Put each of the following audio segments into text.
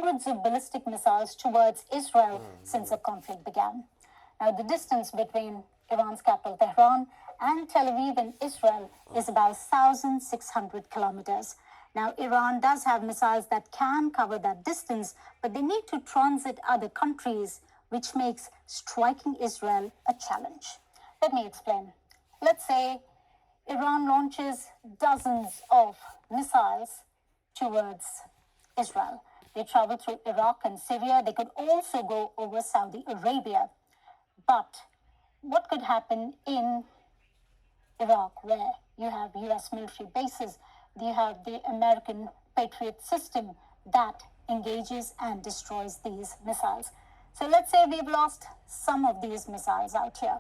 hundreds of ballistic missiles towards Israel since the conflict began. Now, the distance between Iran's capital, Tehran, and Tel Aviv in Israel is about 1,600 kilometers. Now, Iran does have missiles that can cover that distance, but they need to transit other countries, which makes striking Israel a challenge. Let me explain. Let's say Iran launches dozens of missiles towards Israel. They travel through Iraq and Syria. They could also go over Saudi Arabia. But what could happen in Iraq, where you have US military bases, you have the American Patriot system that engages and destroys these missiles? So let's say we've lost some of these missiles out here.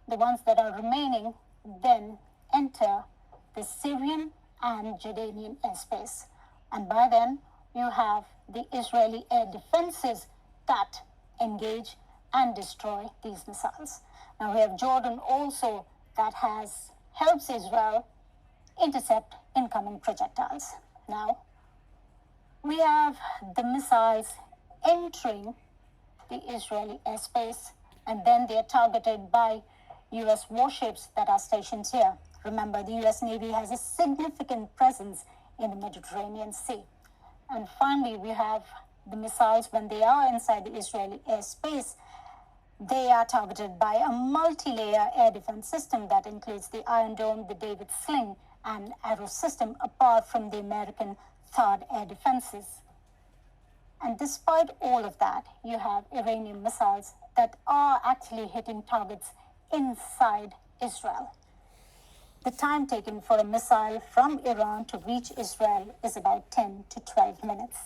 The ones that are remaining then enter the Syrian and Jordanian airspace. And by then, you have the Israeli air defenses that engage and destroy these missiles. Now we have Jordan also that helps Israel intercept incoming projectiles. Now we have the missiles entering the Israeli airspace, and then they are targeted by US warships that are stationed here. Remember, the US Navy has a significant presence in the Mediterranean Sea. And finally, we have the missiles when they are inside the Israeli airspace. They are targeted by a multi-layer air defense system that includes the Iron Dome, the David Sling, and Arrow system, apart from the American THAAD air defenses. And despite all of that, you have Iranian missiles that are actually hitting targets inside Israel. The time taken for a missile from Iran to reach Israel is about 10 to 12 minutes.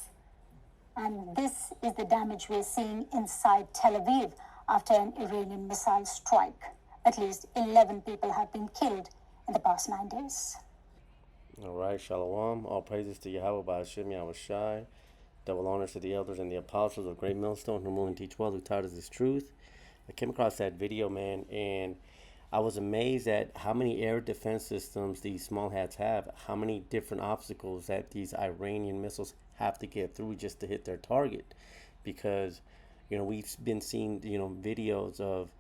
And this is the damage we're seeing inside Tel Aviv after an Iranian missile strike. At least 11 people have been killed in the past 9 days. All right, Shalom. All praises to Yahweh by Hashem Yahushai. Double honors to the elders and the apostles of Great Millstone who move and teach well, who taught us this truth. I came across that video, man, and I was amazed at how many air defense systems these small hats have, how many different obstacles that these Iranian missiles have to get through just to hit their target. Because, we've been seeing, videos of,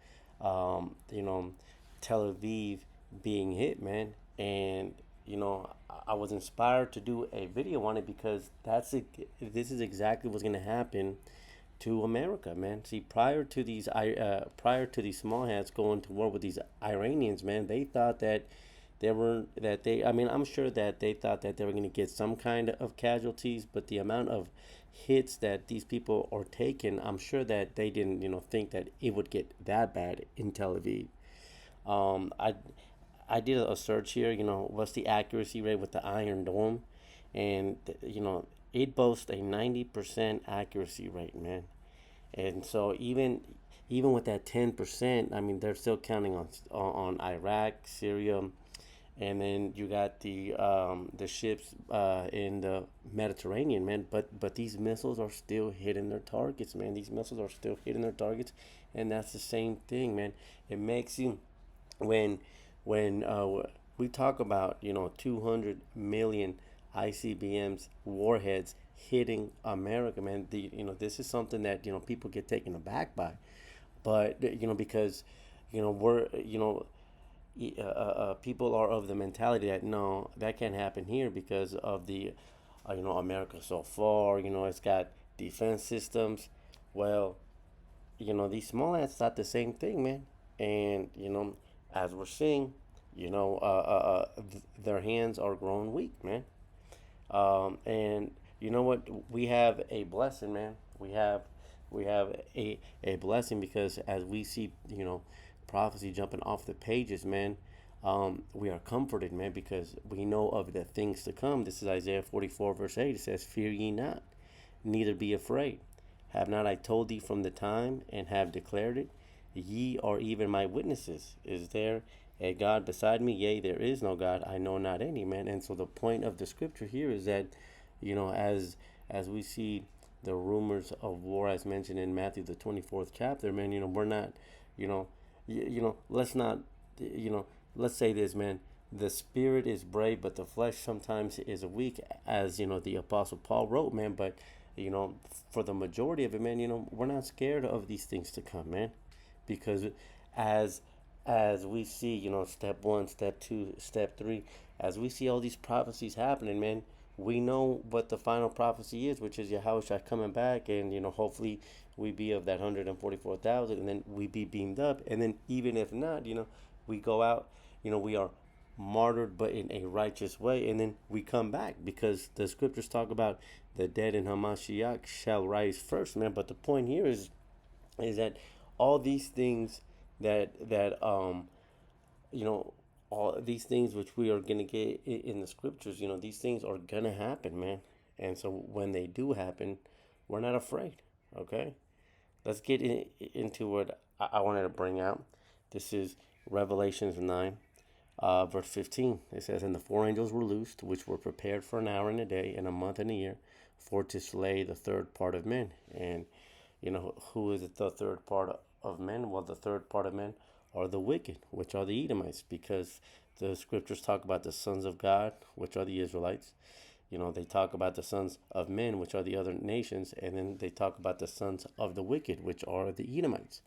Tel Aviv being hit, man. And, I was inspired to do a video on it because this is exactly what's going to happen to America, man. See, prior to these small hats going to war with these Iranians, man, they thought that I'm sure that they thought that they were going to get some kind of casualties, but the amount of hits that these people are taking, I'm sure that they didn't, think that it would get that bad in Tel Aviv. I did a search here, what's the accuracy rate with the Iron Dome, and it boasts a 90% accuracy rate, man. And so even with that 10%, I mean, they're still counting on Iraq, Syria, and then you got the ships in the Mediterranean, man. But these missiles are still hitting their targets, man. These missiles are still hitting their targets, and that's the same thing, man. It makes you when we talk about 200 million ICBMs warheads hitting America, man. This is something that people get taken aback by, but because we're people are of the mentality that no, that can't happen here because of the America so far. It's got defense systems. Well, these small ants thought the same thing, man, and as we're seeing, their hands are growing weak, man. And you know what? We have a blessing, man. We have a blessing because as we see, prophecy jumping off the pages, man, we are comforted, man, because we know of the things to come. This is Isaiah 44, verse 8. It says, "Fear ye not, neither be afraid. Have not I told thee from the time, and have declared it? Ye are even my witnesses. Is there a God beside me? Yea, there is no God. I know not any, man." And so the point of the scripture here is that, as we see the rumors of war as mentioned in Matthew the 24th chapter, man, we're not, let's not, let's say this, man. The spirit is brave, but the flesh sometimes is weak, as the Apostle Paul wrote, man. But you know, for the majority of it, man, you know, we're not scared of these things to come, man, because as as we see, you know, step one, step two, step three, as we see all these prophecies happening, man, we know what the final prophecy is, which is Yahushua coming back, and you know, hopefully we be of that 144,000, and then we be beamed up, and then even if not, you know, we go out, you know, we are martyred but in a righteous way, and then we come back because the scriptures talk about the dead in Hamashiach shall rise first, man. But the point here is that all these things that you know, all these things which we are gonna get in the scriptures, you know, these things are gonna happen, man. And so when they do happen, we're not afraid. Okay, let's get into what I wanted to bring out. This is Revelations 9, verse 15. It says, "And the four angels were loosed, which were prepared for an hour and a day, and a month and a year, for to slay the third part of men." And you know, who is the third part of men? Well, the third part of men are the wicked, which are the Edomites, because the scriptures talk about the sons of God, which are the Israelites. You know, they talk about the sons of men, which are the other nations, and then they talk about the sons of the wicked, which are the Edomites.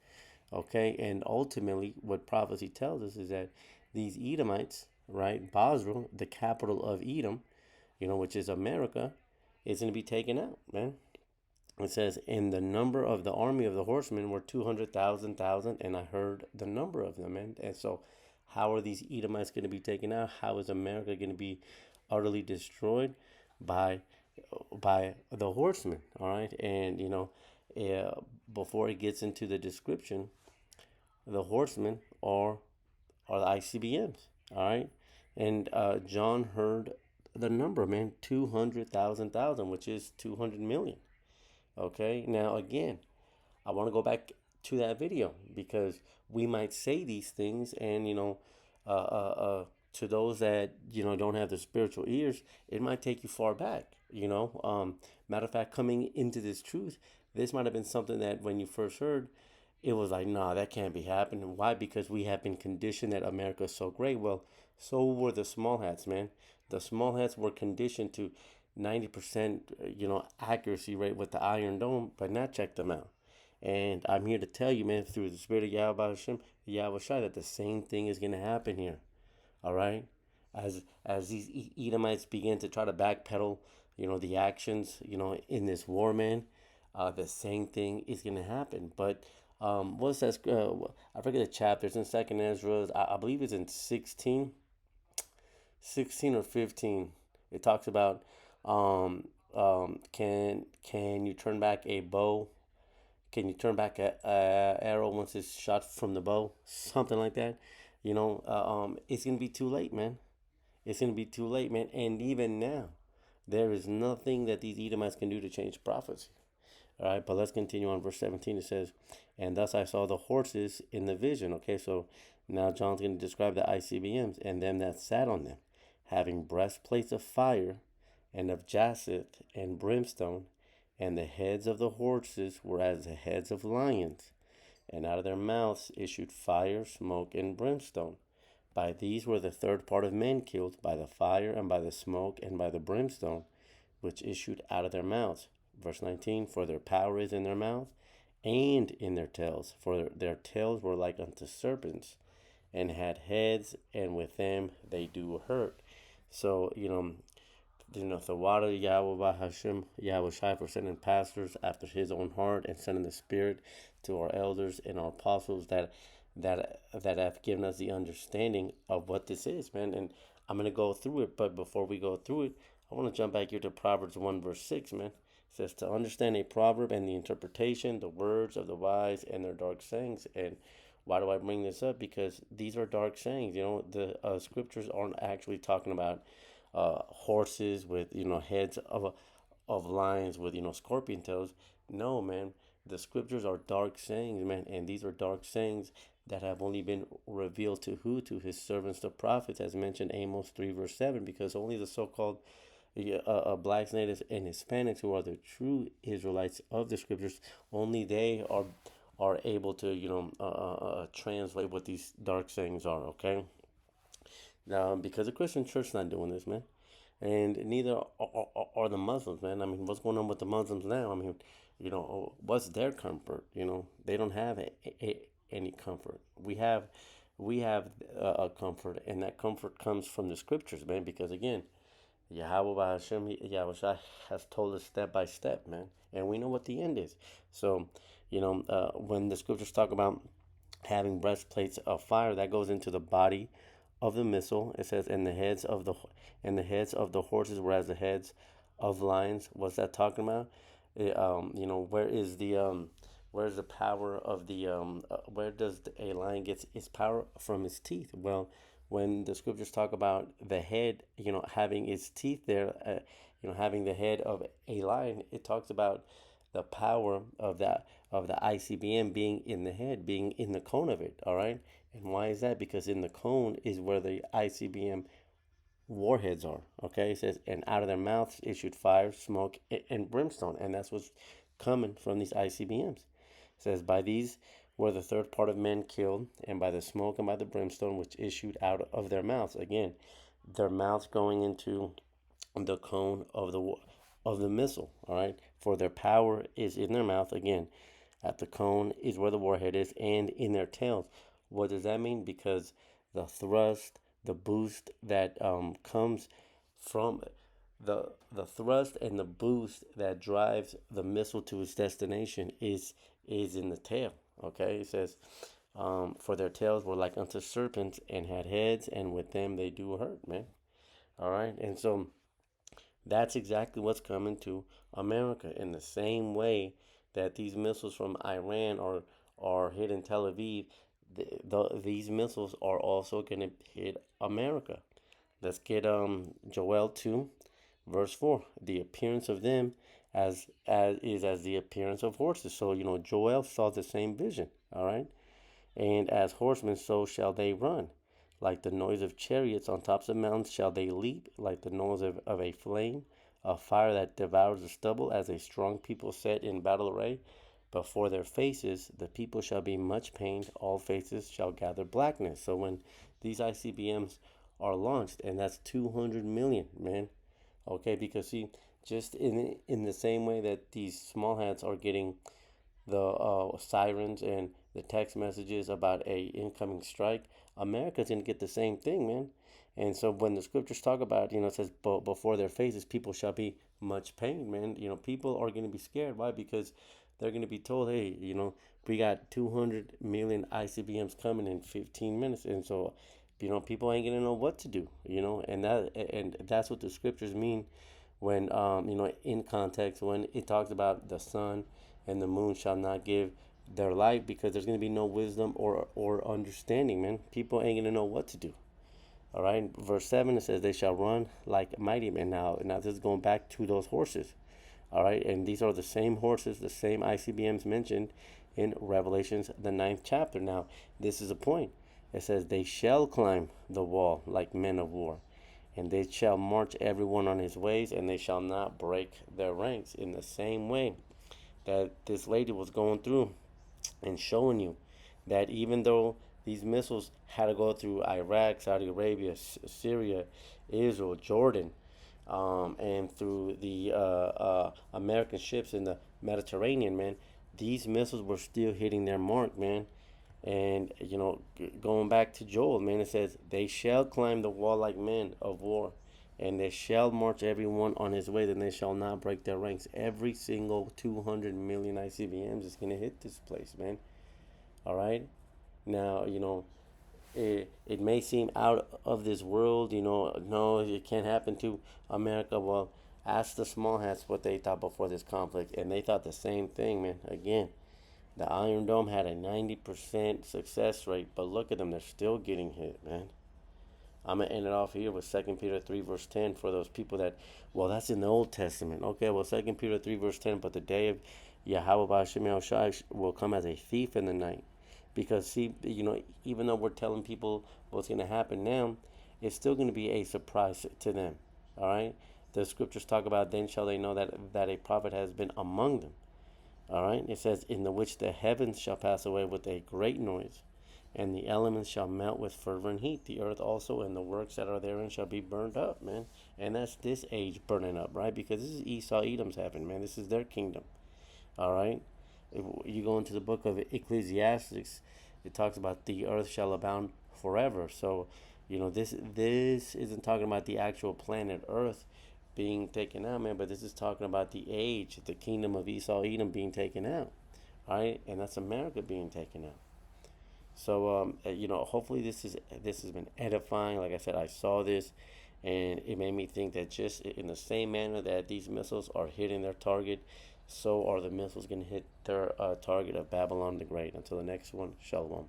Okay, and ultimately, what prophecy tells us is that these Edomites, right, Basra, the capital of Edom, you know, which is America, is going to be taken out, man. It says, "And the number of the army of the horsemen were 200,000, and I heard the number of them." And so, how are these Edomites going to be taken out? How is America going to be utterly destroyed? By the horsemen, all right? And, you know, before it gets into the description, the horsemen are the ICBMs, all right? And John heard the number, man, 200,000, which is 200 million. Okay, now again, I want to go back to that video because we might say these things, and you know, to those that you know don't have the spiritual ears, it might take you far back. You know, matter of fact, coming into this truth, this might have been something that when you first heard, it was like, nah, that can't be happening. Why? Because we have been conditioned that America is so great. Well, so were the small hats, man. The small hats were conditioned to 90%, you know, accuracy rate with the Iron Dome, but not check them out. And I'm here to tell you, man, through the spirit of Yahweh Hashem, Yahweh Shai, that the same thing is going to happen here. All right, as these Edomites begin to try to backpedal, you know, the actions, you know, in this war, man, the same thing is going to happen. But what's that? I forget the chapters in Second Ezra. I believe it's in 16 or 15. It talks about can you turn back a bow? Can you turn back a arrow once it's shot from the bow? Something like that. You know, it's gonna be too late, man. It's gonna be too late, man. And even now, there is nothing that these Edomites can do to change prophecy. All right, but let's continue on verse 17. It says, "And thus I saw the horses in the vision." Okay, so now John's going to describe the ICBMs and them that sat on them, having breastplates of fire and of jacinth and brimstone, and the heads of the horses were as the heads of lions, and out of their mouths issued fire, smoke, and brimstone. By these were the third part of men killed, by the fire, and by the smoke, and by the brimstone, which issued out of their mouths. Verse 19, "For their power is in their mouth and in their tails, for their tails were like unto serpents, and had heads, and with them they do hurt." So, the water Yahweh Hashem, Yahweh Shai, for sending pastors after his own heart, and sending the Spirit to our elders and our apostles that have given us the understanding of what this is, man. And I'm gonna go through it, but before we go through it, I want to jump back here to Proverbs 1 verse 6, man. It says to understand a proverb and the interpretation, the words of the wise and their dark sayings. And why do I bring this up? Because these are dark sayings. You know, the scriptures aren't actually talking about horses with heads of lions with scorpion tails. No, man. The scriptures are dark sayings, man, and these are dark sayings that have only been revealed to who? To his servants, the prophets, as mentioned Amos 3 verse 7, because only the so-called blacks, natives, and Hispanics, who are the true Israelites of the scriptures, only they are able to translate what these dark sayings are. Okay, now because the Christian church not doing this, man, and neither are the Muslims, man. I mean, what's going on with the Muslims now? I mean, what's their comfort? They don't have any comfort. We have a comfort, and that comfort comes from the scriptures, man. Because again, Yahweh Hashem, Yahweh has told us step by step, man, and we know what the end is. So, when the scriptures talk about having breastplates of fire, that goes into the body of the missile. It says, and the heads of the horses were as the heads of lions. What's that talking about? Where's the power of where does a lion get its power from? Its teeth. Well, when the scriptures talk about the head, having its teeth there, having the head of a lion, it talks about the power of the ICBM being in the head, being in the cone of it. All right, and why is that? Because in the cone is where the ICBM warheads are. Okay, it says, and out of their mouths issued fire, smoke, and brimstone, and that's what's coming from these ICBMs. It says, by these were the third part of men killed, and by the smoke and by the brimstone which issued out of their mouths. Again, their mouths going into the cone of the missile. All right, for their power is in their mouth. Again, at the cone is where the warhead is, and in their tails. What does that mean? Because the thrust, the boost that comes from the thrust and the boost that drives the missile to its destination is in the tail. Okay, it says, for their tails were like unto serpents and had heads, and with them they do hurt, man. All right, and so that's exactly what's coming to America in the same way that these missiles from Iran are hitting Tel Aviv. These missiles are also going to hit America. Let's get Joel 2, verse 4. The appearance of them as the appearance of horses. So Joel saw the same vision. All right, and as horsemen, so shall they run. Like the noise of chariots on tops of mountains shall they leap, like the noise of a flame, a fire that devours the stubble, as a strong people set in battle array. Before their faces, the people shall be much pained, all faces shall gather blackness. So when these ICBMs are launched, and that's 200 million, man. Okay, because see, just in the same way that these small hats are getting the sirens and the text messages about a incoming strike, America's gonna get the same thing, man. And so when the scriptures talk about, it says, before their faces, people shall be much pain, man. People are gonna be scared. Why? Because they're gonna be told, hey, we got 200 million ICBMs coming in 15 minutes, and so, people ain't gonna know what to do. And that's what the scriptures mean when, in context, when it talks about the sun and the moon shall not give their light, because there's going to be no wisdom or understanding, man. People ain't going to know what to do. All right, verse 7, it says, they shall run like mighty men. Now this is going back to those horses. All right, and these are the same horses, the same ICBMs mentioned in Revelations, the 9th chapter. Now, this is a point. It says, they shall climb the wall like men of war, and they shall march everyone on his ways, and they shall not break their ranks. In the same way that this lady was going through and showing you that even though these missiles had to go through Iraq, Saudi Arabia, Syria, Israel, Jordan, and through the American ships in the Mediterranean, man, these missiles were still hitting their mark, man. And, going back to Joel, man, it says, they shall climb the wall like men of war, and they shall march everyone on his way, and they shall not break their ranks. Every single 200 million ICBMs is going to hit this place, man. All right? Now, it may seem out of this world, no, it can't happen to America. Well, ask the small hats what they thought before this conflict, and they thought the same thing, man. Again, the Iron Dome had a 90% success rate, but look at them, they're still getting hit, man. I'm going to end it off here with 2 Peter 3, verse 10 for those people that, well, that's in the Old Testament. Okay, well, 2 Peter 3, verse 10, but the day of Yahweh Hashem Yahushua will come as a thief in the night. Because, see, even though we're telling people what's going to happen now, it's still going to be a surprise to them. All right? The scriptures talk about, then shall they know that a prophet has been among them. All right? It says, in the which the heavens shall pass away with a great noise, and the elements shall melt with fervent heat. The earth also and the works that are therein shall be burned up, man. And that's this age burning up, right? Because this is Esau Edom's heaven, man. This is their kingdom. All right. If you go into the book of Ecclesiastes, it talks about the earth shall abound forever. So, this isn't talking about the actual planet Earth being taken out, man, but this is talking about the age, the kingdom of Esau Edom being taken out, right? And that's America being taken out. So, hopefully this has been edifying. Like I said, I saw this, and it made me think that just in the same manner that these missiles are hitting their target, so are the missiles going to hit their target of Babylon the Great. Until the next one, Shalom.